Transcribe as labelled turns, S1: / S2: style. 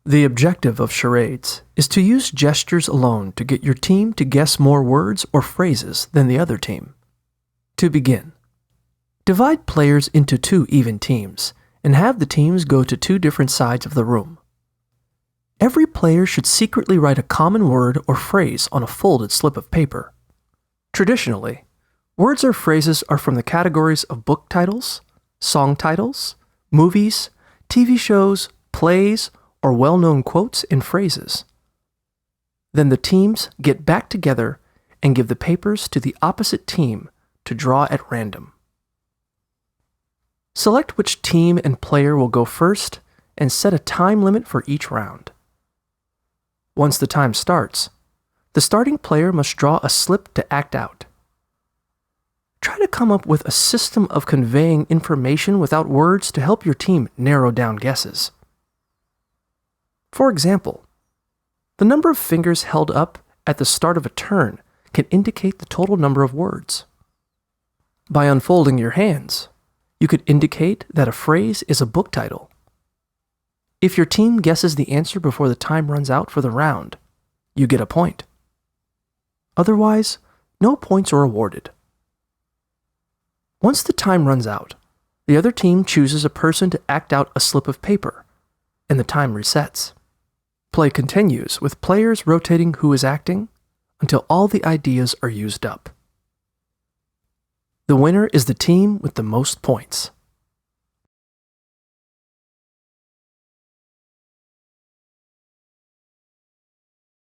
S1: The objective of charades is to use gestures alone to get your team to guess more words or phrases than the other team. To begin, divide players into 2 even teams and have the teams go to 2 different sides of the room. Every player should secretly write a common word or phrase on a folded slip of paper. Traditionally, words or phrases are from the categories of book titles, song titles, movies, TV shows, plays, or well-known quotes and phrases. Then the teams get back together and give the papers to the opposite team to draw at random. Select which team and player will go first and set a time limit for each round. Once the time starts, the starting player must draw a slip to act out. Try to come up with a system of conveying information without words to help your team narrow down guesses. For example, the number of fingers held up at the start of a turn can indicate the total number of words. By unfolding your hands, you could indicate that a phrase is a book title. If your team guesses the answer before the time runs out for the round, you get a point. Otherwise, no points are awarded. Once the time runs out, the other team chooses a person to act out a slip of paper, and the time resets. Play continues with players rotating who is acting until all the ideas are used up. The winner is the team with the most points.